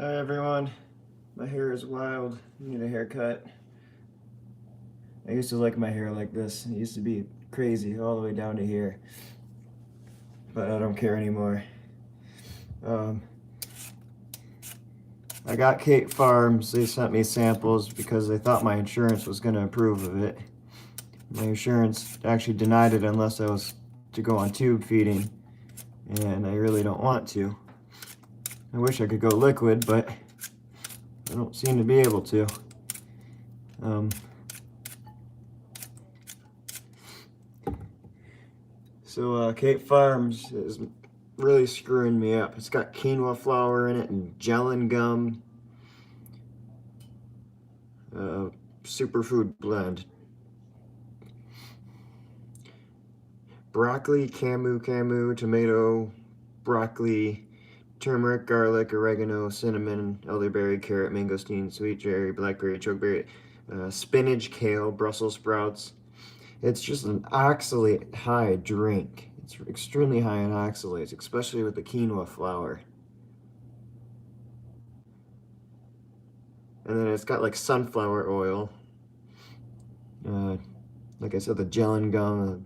Hi everyone, my hair is wild. I need a haircut. I used to like my hair like this. It used to be crazy all the way down to here, but I don't care anymore. I got Kate Farms. They sent me samples because they thought my insurance was going to approve of it. My insurance actually denied it unless I was to go on tube feeding, and I really don't want to. I wish I could go liquid, but I don't seem to be able to. Kate Farms is really screwing me up. It's got quinoa flour in it and gellan gum. Superfood blend. Broccoli, camu, tomato, broccoli, turmeric, garlic, oregano, cinnamon, elderberry, carrot, mangosteen, sweet cherry, blackberry, chokeberry, spinach, kale, Brussels sprouts. It's just an oxalate high drink. It's extremely high in oxalates, especially with the quinoa flour. And then it's got like sunflower oil. Like I said, the gellan gum,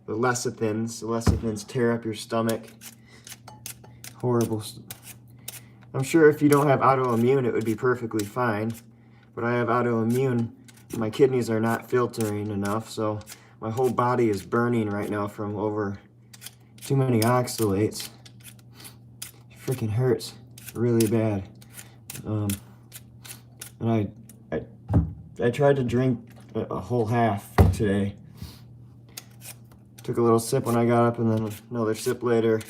the lecithins. The lecithins tear up your stomach. Horrible. I'm sure if you don't have autoimmune, it would be perfectly fine. But I have autoimmune. My kidneys are not filtering enough, so my whole body is burning right now from over too many oxalates. It freaking hurts really bad. And I tried to drink a whole half today. Took a little sip when I got up and then another sip later.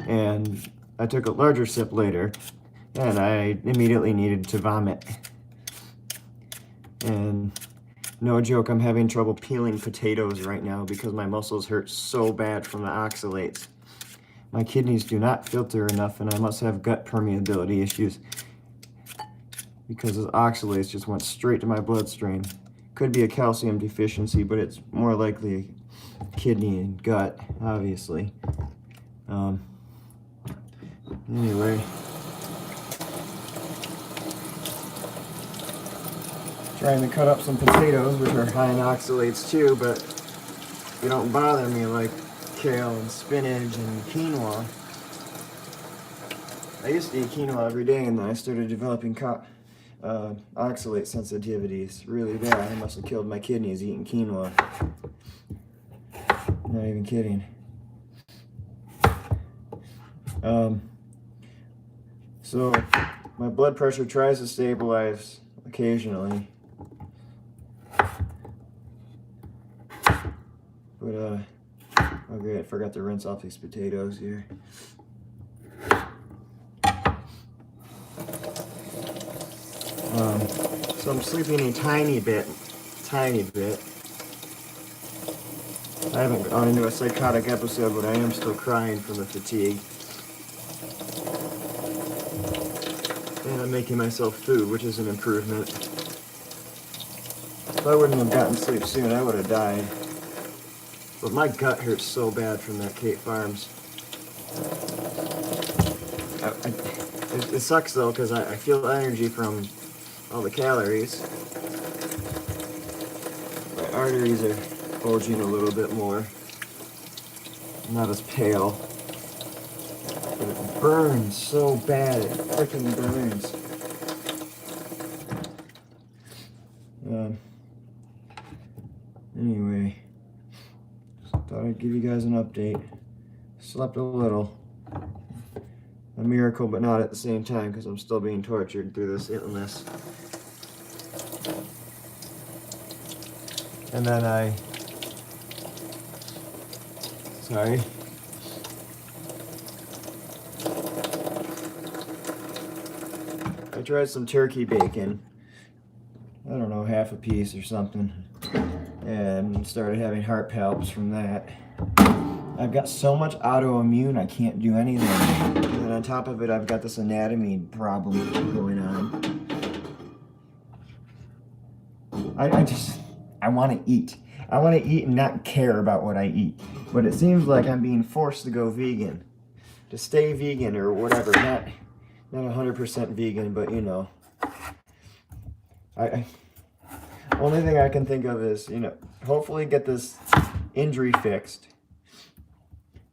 And I took a larger sip later and I immediately needed to vomit. And no joke, I'm having trouble peeling potatoes right now because my muscles hurt so bad from the oxalates. My kidneys do not filter enough and I must have gut permeability issues because the oxalates just went straight to my bloodstream. Could be a calcium deficiency, but it's more likely kidney and gut, obviously. Anyway. Trying to cut up some potatoes, which are high in oxalates too, but they don't bother me like kale and spinach and quinoa. I used to eat quinoa every day, and then I started developing oxalate sensitivities really bad. I must have killed my kidneys eating quinoa. Not even kidding. So my blood pressure tries to stabilize occasionally. But, oh great, I forgot to rinse off these potatoes here. So I'm sleeping a tiny bit. I haven't gone into a psychotic episode, but I am still crying from the fatigue. And I'm making myself food, which is an improvement. If I wouldn't have gotten sleep soon, I would have died. But my gut hurts so bad from that Kate Farms. It sucks though, because I feel energy from all the calories. My arteries are bulging a little bit more. I'm not as pale. But it burns so bad, it freaking burns. Anyway, thought I'd give you guys an update. Slept a little. A miracle, but not at the same time, because I'm still being tortured through this illness. And then I tried some turkey bacon. I don't know, half a piece or something. And started having heart palps from that. I've got so much autoimmune, I can't do anything. And then on top of it, I've got this anatomy problem going on. I want to eat. I want to eat and not care about what I eat. But it seems like I'm being forced to go vegan. to stay vegan or whatever. Not 100% vegan, but you know, I only thing I can think of is, you know, hopefully get this injury fixed,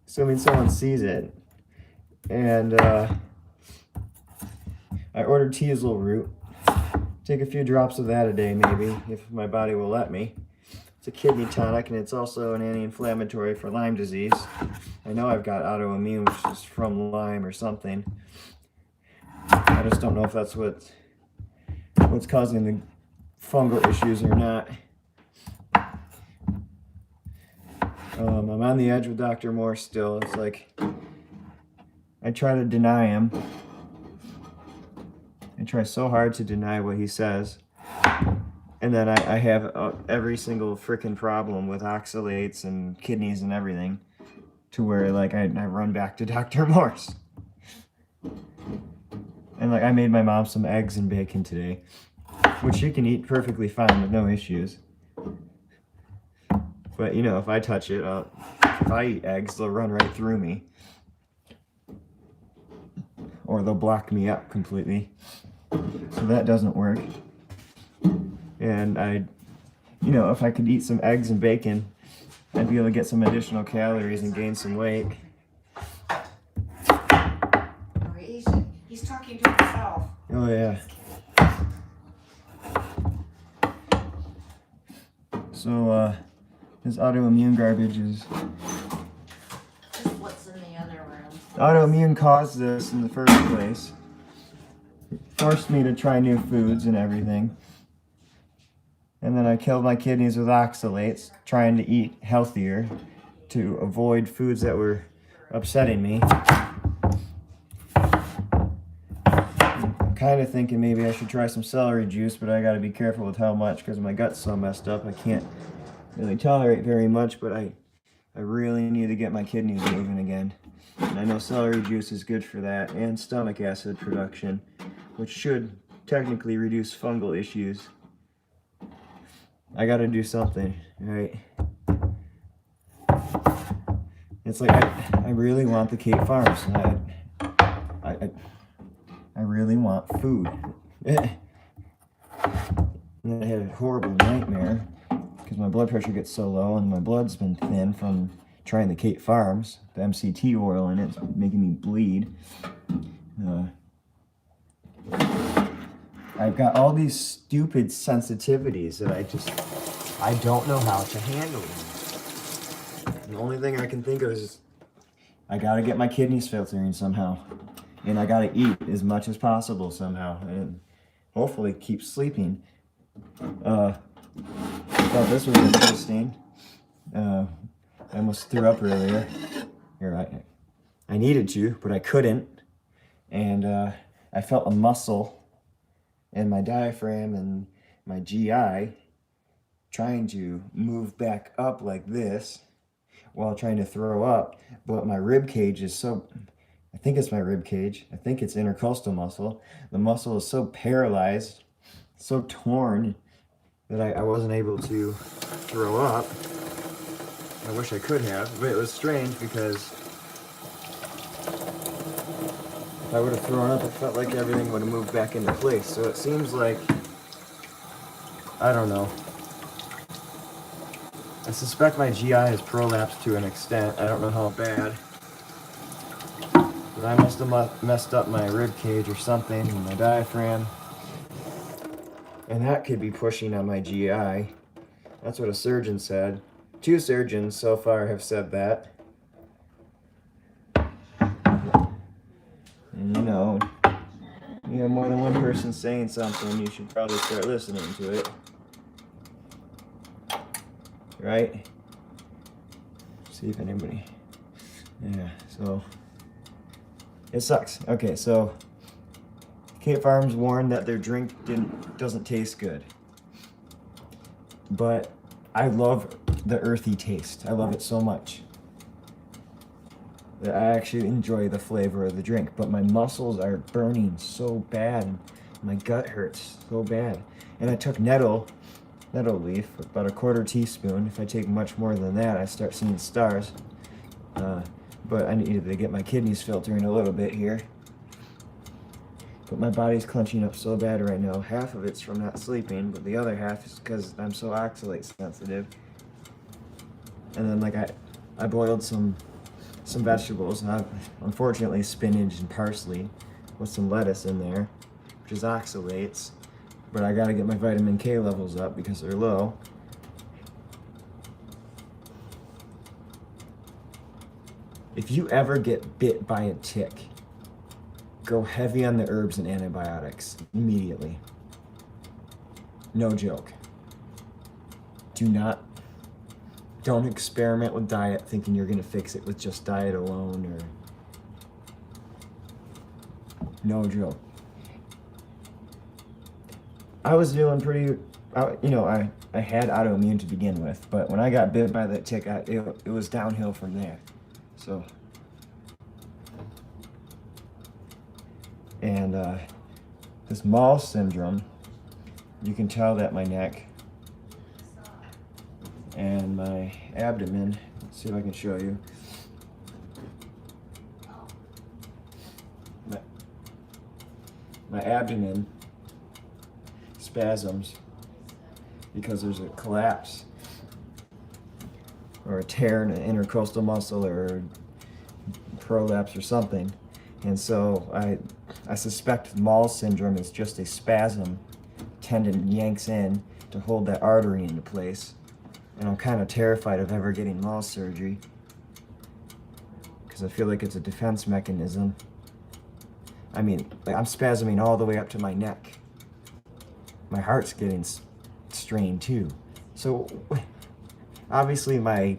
assuming someone sees it. And I ordered teasel root. Take a few drops of that a day, maybe, if my body will let me. It's a kidney tonic, and it's also an anti-inflammatory for Lyme disease. I know I've got autoimmune, which is from Lyme or something. I just don't know if that's what's causing the fungal issues or not. I'm on the edge with Dr. Morse still. It's like I try to deny him. I try so hard to deny what he says. And then I have every single freaking problem with oxalates and kidneys and everything, to where like I run back to Dr. Morse. And like I made my mom some eggs and bacon today, which she can eat perfectly fine with no issues. But you know, if I touch it, if I eat eggs, they'll run right through me. Or they'll block me up completely. So that doesn't work. And you know, if I could eat some eggs and bacon, I'd be able to get some additional calories and gain some weight. He's talking to himself. Oh yeah. So this autoimmune garbage is... Just what's in the other room. Autoimmune caused this in the first place. It forced me to try new foods and everything. And then I killed my kidneys with oxalates, trying to eat healthier to avoid foods that were upsetting me. I'm kind of thinking maybe I should try some celery juice, but I got to be careful with how much because my gut's so messed up. I can't really tolerate very much, but I really need to get my kidneys moving again. And I know celery juice is good for that, and stomach acid production, which should technically reduce fungal issues. I gotta do something, right? It's like I really want the Cape Farms. I really want food. And I had a horrible nightmare because my blood pressure gets so low and my blood's been thin from trying the Cape Farms. The MCT oil in it's making me bleed. I've got all these stupid sensitivities that I don't know how to handle them. The only thing I can think of is I gotta get my kidneys filtering somehow. And I gotta eat as much as possible somehow. And hopefully keep sleeping. I thought this was interesting. I almost threw up earlier. Here, I needed to, but I couldn't. And I felt a muscle in my diaphragm and my GI trying to move back up like this while trying to throw up, but my rib cage is so, I think it's my rib cage, I think it's intercostal muscle. The muscle is so paralyzed, so torn that I wasn't able to throw up. I wish I could have, but it was strange because if I would have thrown up, it felt like everything would have moved back into place. So it seems like, I don't know. I suspect my GI has prolapsed to an extent. I don't know how bad. But I must have messed up my rib cage or something, and my diaphragm. And that could be pushing on my GI. That's what a surgeon said. 2 surgeons so far have said that. And you know more than one person saying something, you should probably start listening to it. Right? See if anybody... Yeah, so... It sucks. Okay, so... Cape Farms warned that their drink doesn't taste good. But I love the earthy taste. I love it so much that I actually enjoy the flavor of the drink. But my muscles are burning so bad. And my gut hurts so bad. And I took nettle leaf, about a 1/4 teaspoon. If I take much more than that, I start seeing stars. but I needed to get my kidneys filtering a little bit here. But my body's clenching up so bad right now. Half of it's from not sleeping, but the other half is because I'm so oxalate sensitive. And then like I boiled some vegetables, unfortunately spinach and parsley with some lettuce in there, which is oxalates. But I gotta get my vitamin K levels up because they're low. If you ever get bit by a tick, go heavy on the herbs and antibiotics immediately. No joke. Don't experiment with diet thinking you're gonna fix it with just diet alone, or no joke. I was doing pretty, I had autoimmune to begin with, but when I got bit by that tick, it was downhill from there. So, and this Mall syndrome, you can tell that my neck and my abdomen, let's see if I can show you. My abdomen spasms because there's a collapse or a tear in an intercostal muscle or prolapse or something. And so I suspect Mall syndrome is just a spasm. Tendon yanks in to hold that artery into place. And I'm kind of terrified of ever getting Mall surgery because I feel like it's a defense mechanism. I mean, like I'm spasming all the way up to my neck. My heart's getting strained too. So obviously my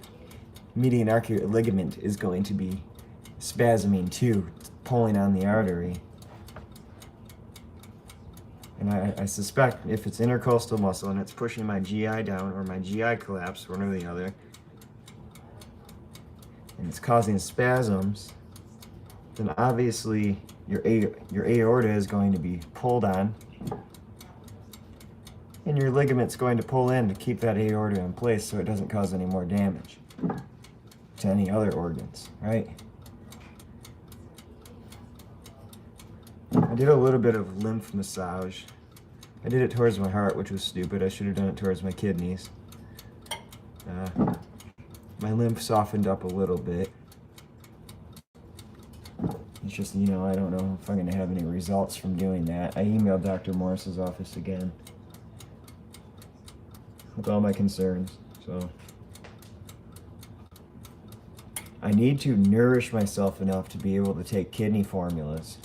median arcuate ligament is going to be spasming too, pulling on the artery. And I suspect if it's intercostal muscle and it's pushing my GI down, or my GI collapse, one or the other, and it's causing spasms, then obviously your aorta is going to be pulled on, and your ligament's going to pull in to keep that aorta in place so it doesn't cause any more damage to any other organs, right? I did a little bit of lymph massage. I did it towards my heart, which was stupid. I should have done it towards my kidneys. My lymph softened up a little bit. It's just, I don't know if I'm going to have any results from doing that. I emailed Dr. Morris's office again with all my concerns. So I need to nourish myself enough to be able to take kidney formulas.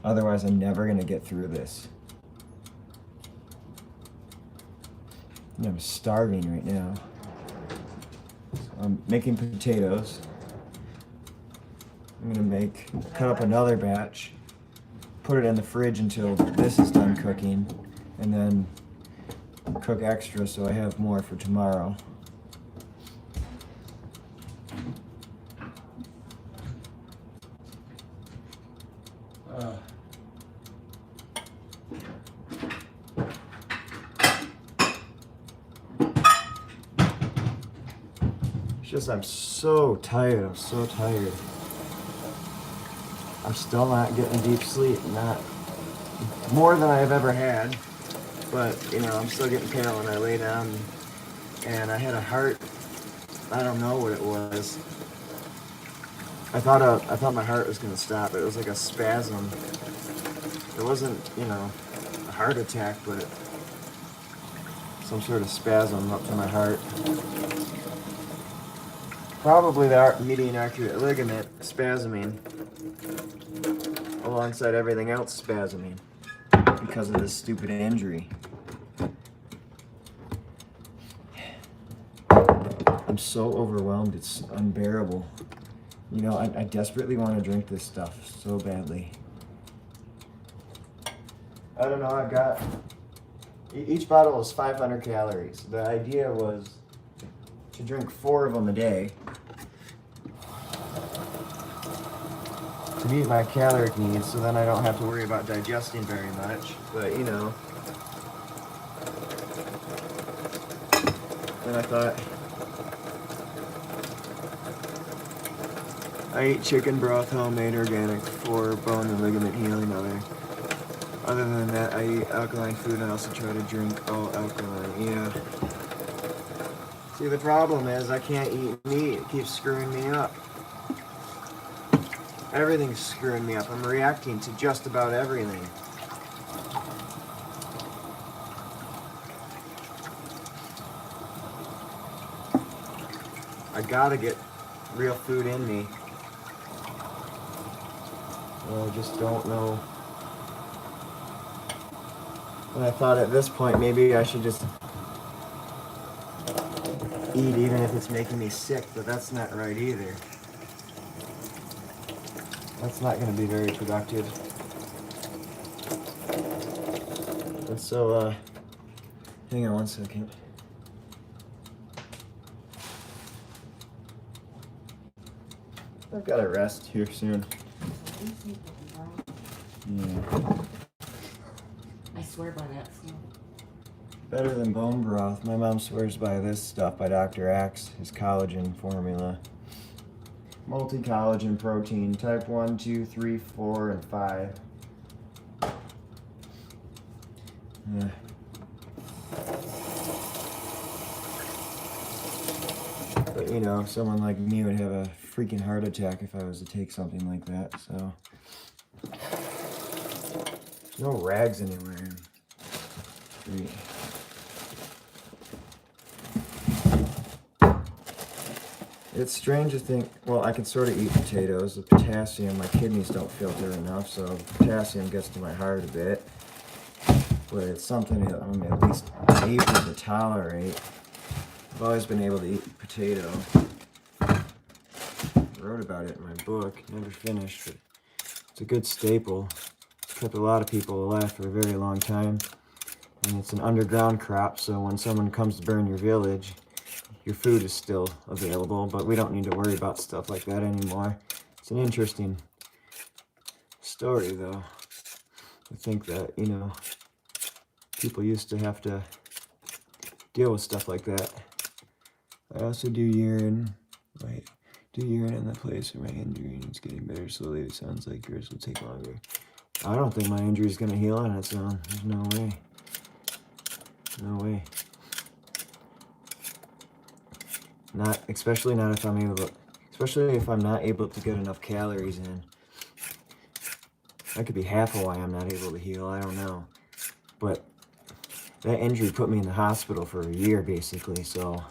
Otherwise, I'm never going to get through this. And I'm starving right now. So I'm making potatoes. I'm going to cut up another batch, put it in the fridge until this is done cooking, and then cook extra so I have more for tomorrow. It's just I'm so tired. I'm so tired. I'm still not getting deep sleep. Not more than I've ever had. But, I'm still getting pale when I lay down. And I had a heart, I don't know what it was. I thought my heart was gonna stop. It was like a spasm. It wasn't, a heart attack, but some sort of spasm up to my heart. Probably the median arcuate ligament spasming alongside everything else spasming because of this stupid injury. I'm so overwhelmed, it's unbearable. I desperately want to drink this stuff so badly. I don't know, I've got... Each bottle is 500 calories. The idea was to drink 4 of them a day to meet my caloric needs, so then I don't have to worry about digesting very much. But, and I thought, I eat chicken broth, homemade, organic, for bone and ligament healing. Other than that, I eat alkaline food, and I also try to drink all alkaline. Yeah. See, the problem is I can't eat meat. It keeps screwing me up. Everything's screwing me up. I'm reacting to just about everything. I gotta get real food in me. Well, I just don't know. And I thought at this point maybe I should just eat even if it's making me sick, but that's not right either. That's not going to be very productive. And so, hang on one second. I've got to rest here soon. Yeah. I swear by that stuff. Better than bone broth. My mom swears by this stuff by Dr. Axe, his collagen formula. Multi-collagen protein, type 1, 2, 3, 4, and 5. Yeah. But you know, someone like me would have a freaking heart attack if I was to take something like that, so. There's no rags anywhere. Great. It's strange to think, well, I can sort of eat potatoes. The potassium, my kidneys don't filter enough, so the potassium gets to my heart a bit. But it's something that I'm at least able to tolerate. I've always been able to eat potato. I wrote about it in my book, never finished, but it's a good staple. It's kept a lot of people alive for a very long time. And it's an underground crop, so when someone comes to burn your village, your food is still available, but we don't need to worry about stuff like that anymore. It's an interesting story, though. I think that, you know, people used to have to deal with stuff like that. I also do urine. Wait, do urine in the place where my injury is getting better slowly. It sounds like yours will take longer. I don't think my injury is going to heal on its own. There's no way. No way. Not, especially not if I'm able to, especially if I'm not able to get enough calories in. That could be half of why I'm not able to heal, I don't know. But that injury put me in the hospital for a year, basically, so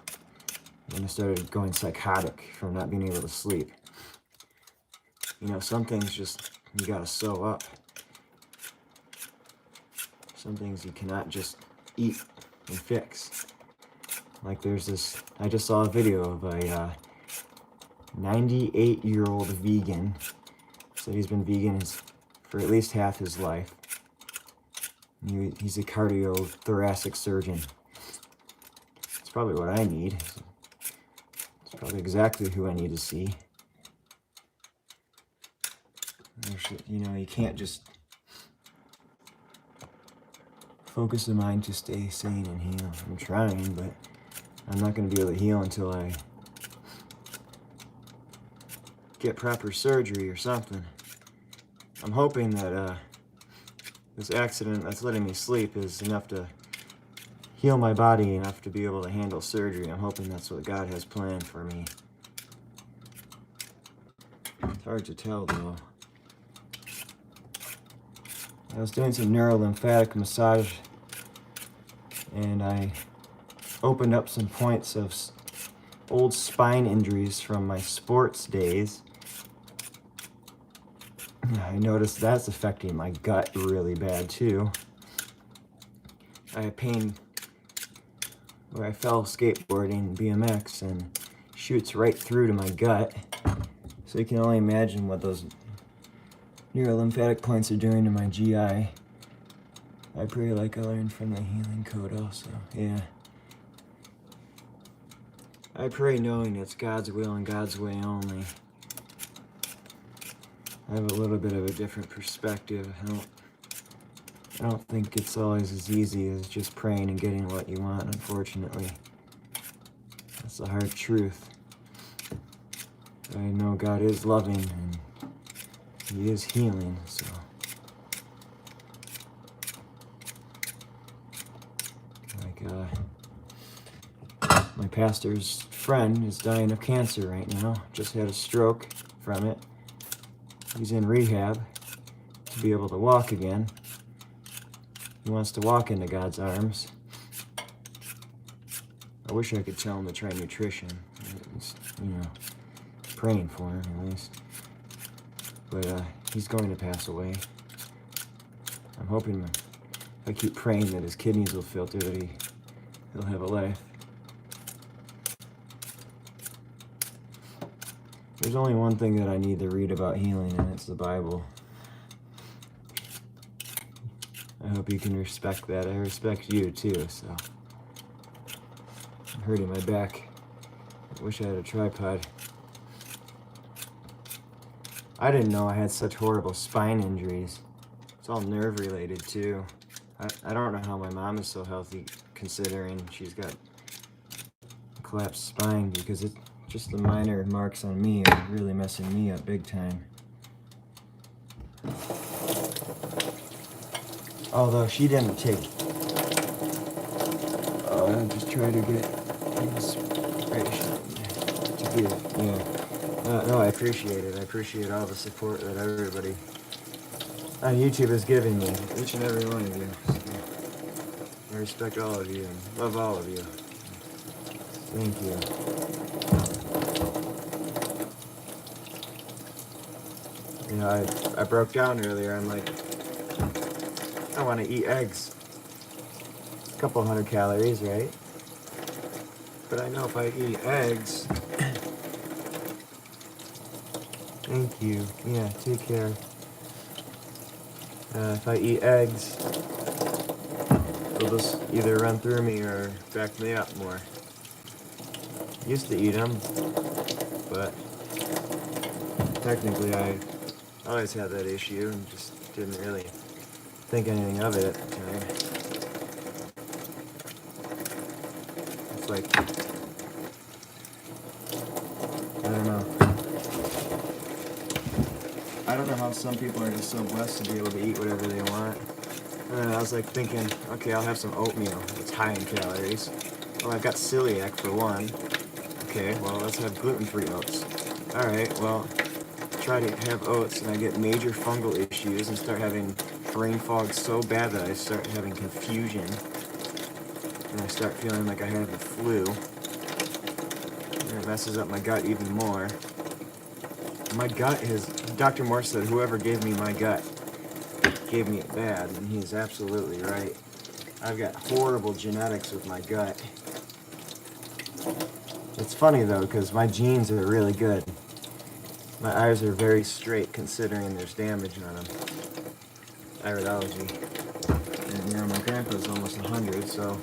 then I started going psychotic from not being able to sleep. You know, some things just, you gotta sew up. Some things you cannot just eat and fix. Like there's this, I just saw a video of a 98-year-old vegan. Said he's been vegan for at least half his life. He's a cardiothoracic surgeon. It's probably what I need. It's probably exactly who I need to see. You know, you can't just focus the mind to stay sane and heal. I'm trying, but I'm not going to be able to heal until I get proper surgery or something. I'm hoping that this accident that's letting me sleep is enough to heal my body enough to be able to handle surgery. I'm hoping that's what God has planned for me. It's hard to tell, though. I was doing some neurolymphatic massage, and I opened up some points of old spine injuries from my sports days. I noticed that's affecting my gut really bad too. I had pain where I fell skateboarding BMX and shoots right through to my gut. So you can only imagine what those neurolymphatic points are doing to my GI. I pray like I learned from the healing code also, yeah. I pray knowing it's God's will and God's way only. I have a little bit of a different perspective. I don't think it's always as easy as just praying and getting what you want, unfortunately. That's the hard truth. I know God is loving and He is healing, so. Like, my pastor's friend is dying of cancer right now. Just had a stroke from it. He's in rehab to be able to walk again. He wants to walk into God's arms. I wish I could tell him to try nutrition. It's, praying for him at least. But he's going to pass away. I'm hoping if I keep praying that his kidneys will filter, that he'll have a life. There's only one thing that I need to read about healing, and it's the Bible. I hope you can respect that. I respect you too, so. I'm hurting my back. I wish I had a tripod. I didn't know I had such horrible spine injuries. It's all nerve related too. I don't know how my mom is so healthy considering she's got a collapsed spine, because it's just the minor marks on me are really messing me up big time. Although she didn't take. I just try to get inspiration to give. Yeah. No, I appreciate it. I appreciate all the support that everybody on YouTube is giving me. Each and every one of you. So I respect all of you and love all of you. Thank you. I broke down earlier. I'm like, I want to eat eggs. A couple 100 calories, right? But I know if I eat eggs... Thank you. Yeah, take care. If I eat eggs, they'll just either run through me or back me up more. Used to eat them, but technically I always had that issue and just didn't really think anything of it at the time. It's like, I don't know. I don't know how some people are just so blessed to be able to eat whatever they want. And then I was like thinking, okay, I'll have some oatmeal. It's high in calories. Well, I've got celiac for one. Okay, well, let's have gluten-free oats. Alright, well, try to have oats and I get major fungal issues and start having brain fog so bad that I start having confusion. And I start feeling like I have the flu. And it messes up my gut even more. My gut is, Dr. Morse said, whoever gave me my gut gave me it bad, and he's absolutely right. I've got horrible genetics with my gut. It's funny though, because my genes are really good. My eyes are very straight considering there's damage on them. Iridology. And my grandpa's almost 100, so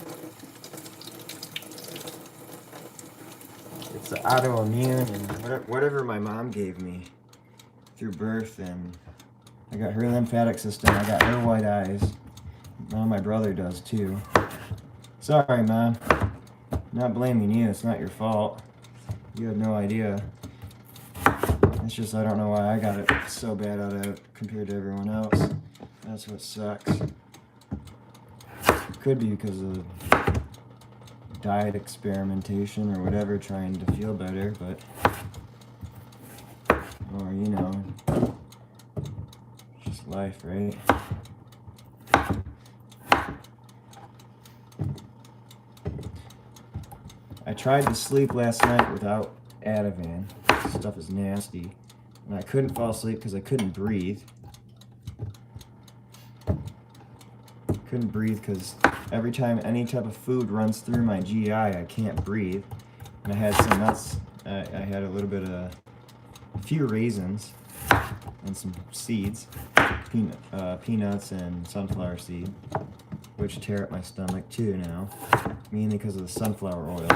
it's the autoimmune and whatever my mom gave me through birth, and I got her lymphatic system, I got her white eyes. Now my brother does too. Sorry, Mom. Not blaming you, it's not your fault. You have no idea. It's just I don't know why I got it so bad out of it compared to everyone else. That's what sucks. Could be because of diet experimentation or whatever, trying to feel better, but or just life, right? I tried to sleep last night without Ativan. This stuff is nasty. And I couldn't fall asleep because I couldn't breathe. Couldn't breathe because every time any type of food runs through my GI, I can't breathe. And I had some nuts. I had a little bit of a few raisins and some seeds, peanuts and sunflower seed, which tear up my stomach too now, mainly because of the sunflower oil.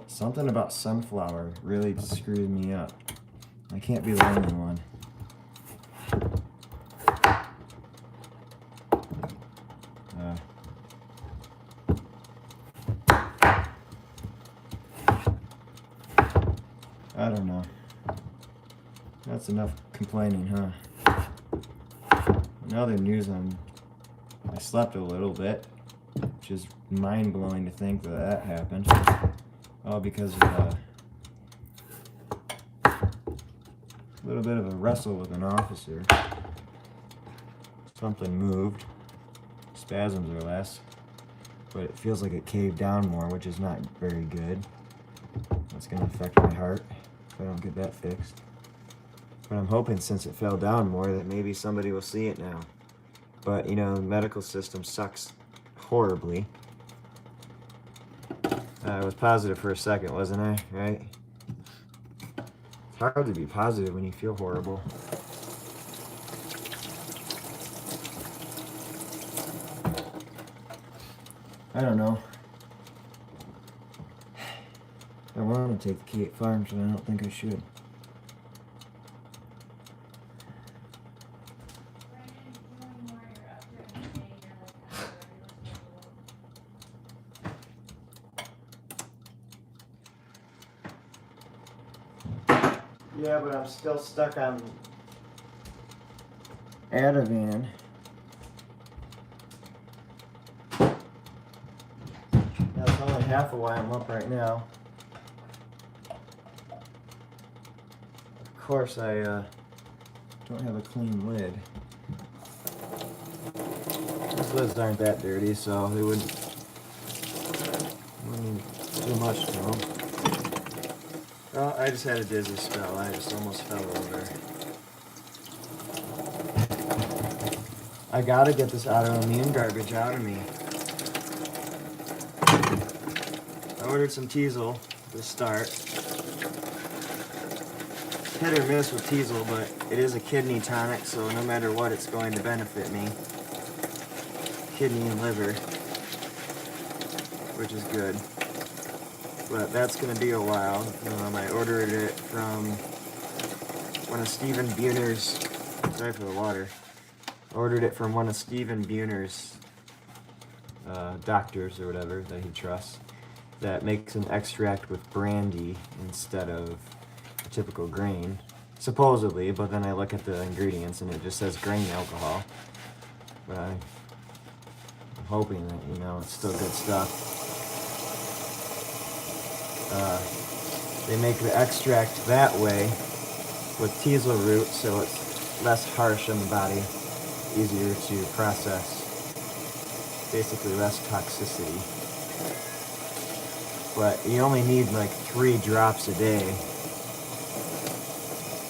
Something about sunflower really screws me up. I can't be the only one. I don't know. That's enough complaining, huh? In other news, I slept a little bit, which is mind-blowing to think that happened. All because of a little bit of a wrestle with an officer. Something moved. Spasms are less, but it feels like it caved down more, which is not very good. That's going to affect my heart if I don't get that fixed. But I'm hoping since it fell down more that maybe somebody will see it now. But, you know, the medical system sucks horribly. I was positive for a second, wasn't I? Right? It's hard to be positive when you feel horrible. I don't know. I want to take the Kate Farms, but I don't think I should. Yeah, but I'm still stuck on Ativan. That's only half of why I'm up right now. Of course, I don't have a clean lid. These lids aren't that dirty, so they wouldn't do much to them. Well, I just had a dizzy spell. I just almost fell over. I gotta get this autoimmune garbage out of me. I ordered some Teasel to start. Hit or miss with Teasel, but it is a kidney tonic, so no matter what, it's going to benefit me. Kidney and liver, which is good. But that's going to be a while. I ordered it from one of Stephen Buhner's, sorry for the water, ordered it from one of Stephen Buhner's doctors or whatever that he trusts, that makes an extract with brandy instead of a typical grain, supposedly, but then I look at the ingredients and it just says grain alcohol. But I'm hoping that, you know, it's still good stuff. They make the extract that way with teasel root, so it's less harsh on the body, easier to process, basically less toxicity. But you only need like 3 drops a day.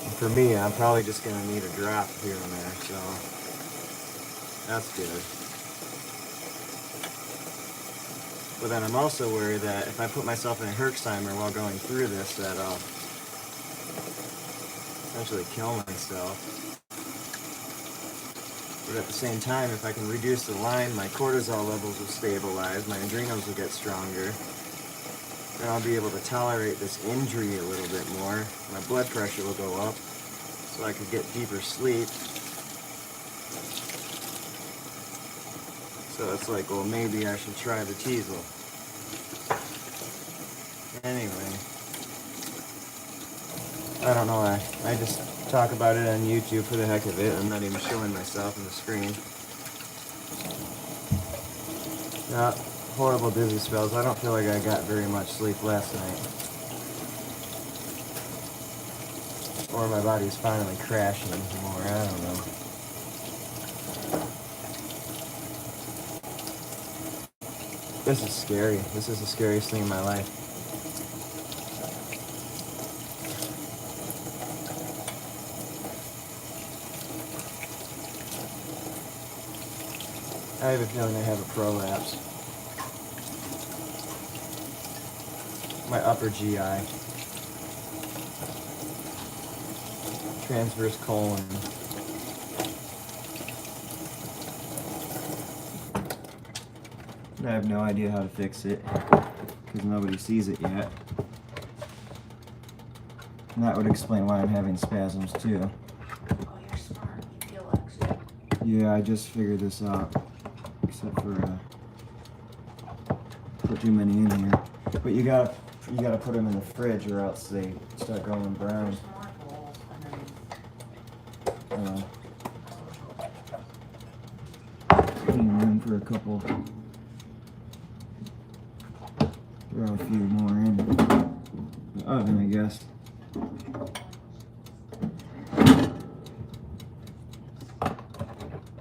And for me, I'm probably just going to need a drop here and there, so that's good. But then I'm also worried that if I put myself in a Herxheimer while going through this, that I'll essentially kill myself. But at the same time, if I can reduce the line, my cortisol levels will stabilize, my adrenals will get stronger, then I'll be able to tolerate this injury a little bit more. My blood pressure will go up, so I could get deeper sleep. So it's like, well, maybe I should try the Teasel. Anyway, I don't know why. I just talk about it on YouTube for the heck of it. I'm not even showing myself on the screen. Horrible dizzy spells. I don't feel like I got very much sleep last night. Or my body's finally crashing more. I don't know. This is scary. This is the scariest thing in my life. I have a feeling I have a prolapse. My upper GI. Transverse colon. I have no idea how to fix it, because nobody sees it yet. And that would explain why I'm having spasms too. Oh, you're smart. You feel extra. Yeah, I just figured this out. Except for put too many in here. But you gotta put them in the fridge or else they start going brown. There's more holes underneath. for a couple. Throw a few more in the oven, I guess.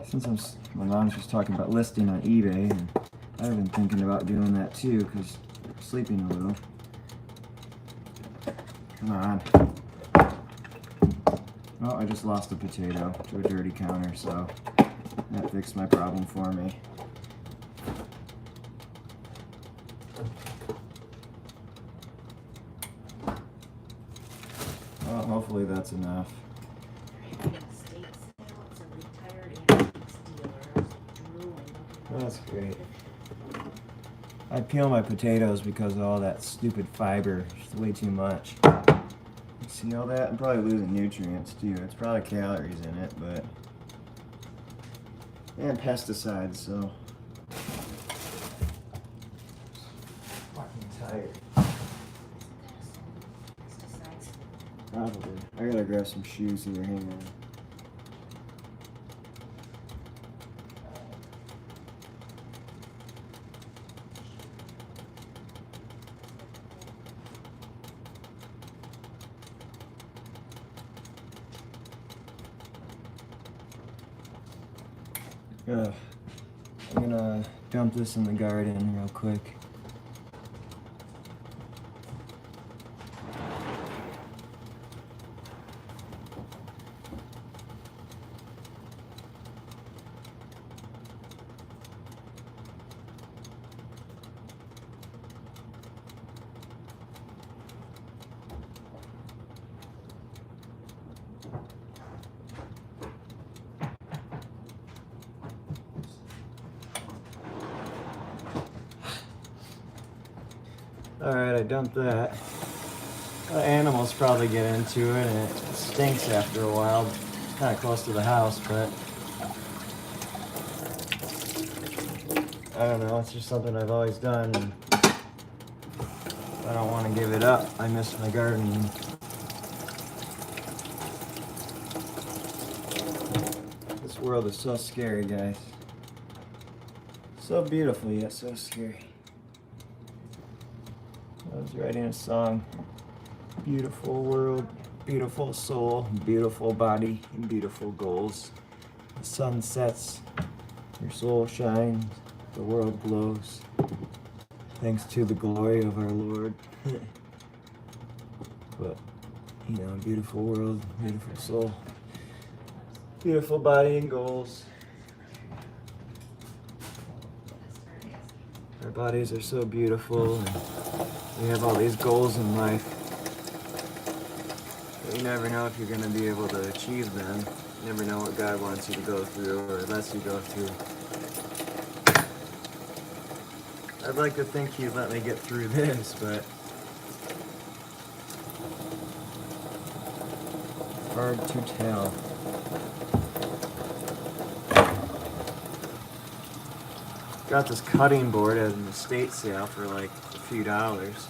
Since my mom's just talking about listing on eBay, and I've been thinking about doing that too, because I'm sleeping a little. Come on. Oh, I just lost a potato to a dirty counter, so that fixed my problem for me. Well, hopefully that's enough. That's great. I peel my potatoes because of all that stupid fiber. It's way too much. You see all that? I'm probably losing nutrients too. It's probably calories in it, but... and pesticides, so... fucking tired. Probably. I gotta grab some shoes here, hang on. I'm gonna dump this in the garden real quick. Alright, I dumped that. The animals probably get into it, and it stinks after a while. Kind of close to the house, but I don't know, it's just something I've always done. And I don't want to give it up. I miss my gardening. This world is so scary, guys. So beautiful, yet so scary. I was writing a song. Beautiful world, beautiful soul, beautiful body, and beautiful goals. The sun sets, your soul shines, the world glows. Thanks to the glory of our Lord. But, you know, beautiful world, beautiful soul, beautiful body and goals. Our bodies are so beautiful, and we have all these goals in life. But you never know if you're going to be able to achieve them. You never know what God wants you to go through or lets you go through. I'd like to think He'd let me get through this, but hard to tell. Got this cutting board at an estate sale for like a few dollars.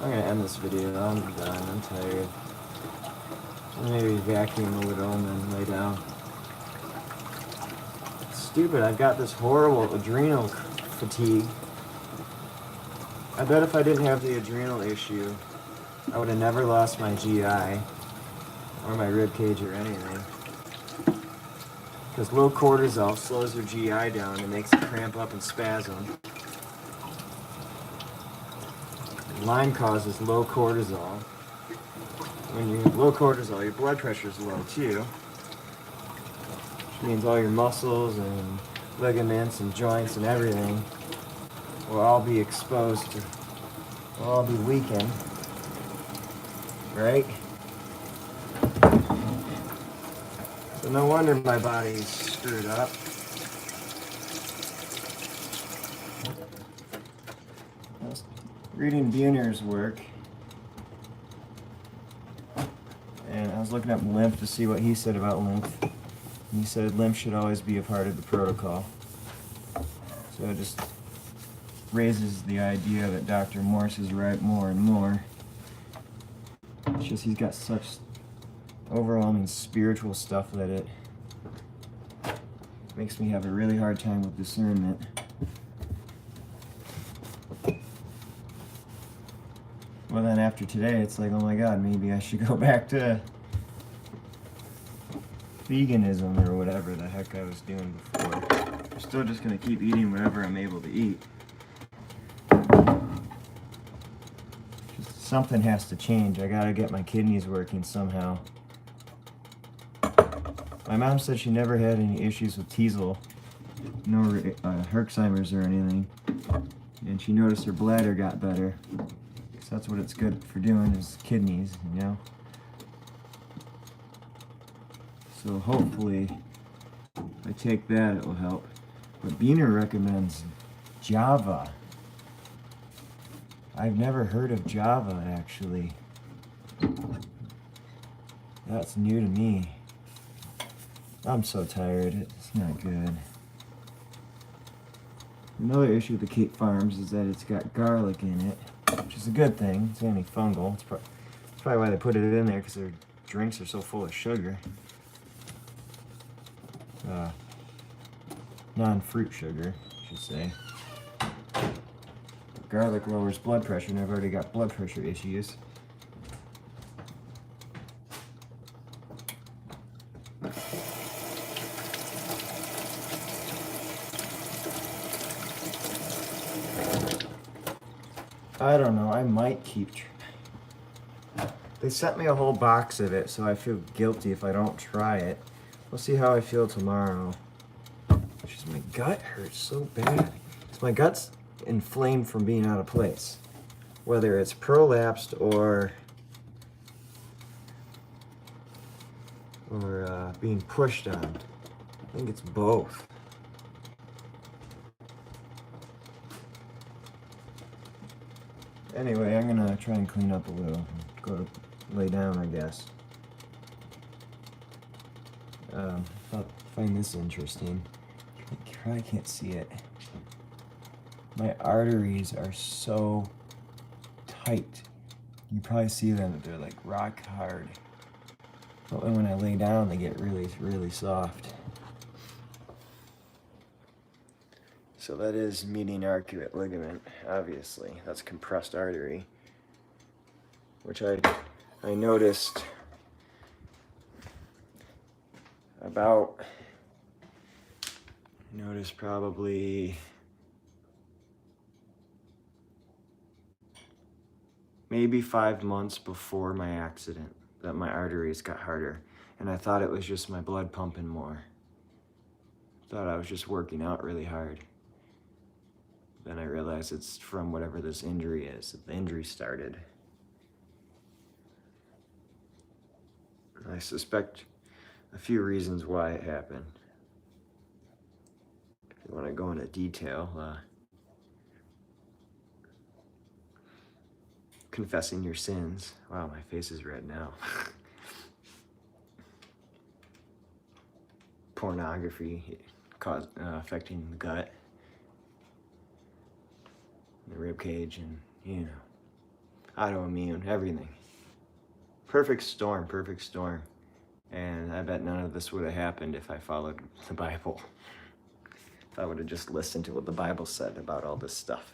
I'm gonna end this video. I'm done. I'm tired. Maybe vacuum a little and then lay down. It's stupid. I've got this horrible adrenal fatigue. I bet if I didn't have the adrenal issue, I would have never lost my GI or my rib cage or anything. Because low cortisol slows your GI down and makes it cramp up and spasm. Lyme causes low cortisol. When you have low cortisol, your blood pressure is low too. Which means all your muscles and ligaments and joints and everything will all be exposed to, will all be weakened. Right? So no wonder my body's screwed up. I was reading Buhner's work, and I was looking up lymph to see what he said about lymph. And he said lymph should always be a part of the protocol. So it just raises the idea that Dr. Morse is right more and more. It's just he's got such overwhelming spiritual stuff that it Makes me have a really hard time with discernment. Well, then after today, it's like, oh my god, maybe I should go back to veganism or whatever the heck I was doing before. I'm still just gonna keep eating whatever I'm able to eat. Just something has to change. I gotta get my kidneys working somehow. My mom said she never had any issues with Teasel, no Herxheimer's or anything, and she noticed her bladder got better. So that's what it's good for doing, is kidneys, you know. So hopefully, if I take that, it will help. But Beener recommends Java. I've never heard of Java, actually. That's new to me. I'm so tired. It's not good. Another issue with the Cape Farms is that it's got garlic in it, which is a good thing. It's antifungal. It's probably why they put it in there, because their drinks are so full of sugar. Non-fruit sugar, I should say. Garlic lowers blood pressure, and I've already got blood pressure issues. I don't know, I might keep They sent me a whole box of it, so I feel guilty if I don't try it. We'll see how I feel tomorrow. Just my gut hurts so bad. My gut's inflamed from being out of place. Whether it's prolapsed or being pushed on. I think it's both. Anyway, I'm gonna try and clean up a little. Go to lay down, I guess. I find this interesting. I probably can't see it. My arteries are so tight. You probably see them, they're like rock hard. But when I lay down, they get really, really soft. So that is median arcuate ligament, obviously. That's compressed artery, which I noticed probably maybe 5 months before my accident that my arteries got harder. And I thought it was just my blood pumping more. Thought I was just working out really hard. Then I realized it's from whatever this injury is. The injury started. I suspect a few reasons why it happened. If you want to go into detail, confessing your sins. Wow, my face is red now. Pornography affecting the gut, the rib cage, and you know, autoimmune, everything. Perfect storm. And I bet none of this would have happened if I followed the Bible. If I would have just listened to what the Bible said about all this stuff,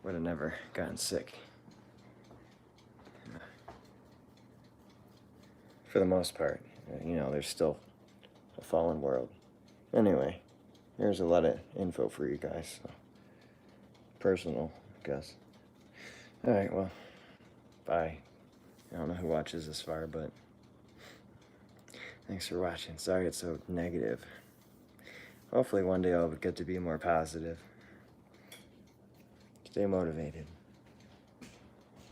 would have never gotten sick. For the most part, you know, there's still a fallen world. Anyway, there's a lot of info for you guys. So. Personal, I guess. Alright, well, bye. I don't know who watches this far, but thanks for watching. Sorry it's so negative. Hopefully one day I'll get to be more positive. Stay motivated.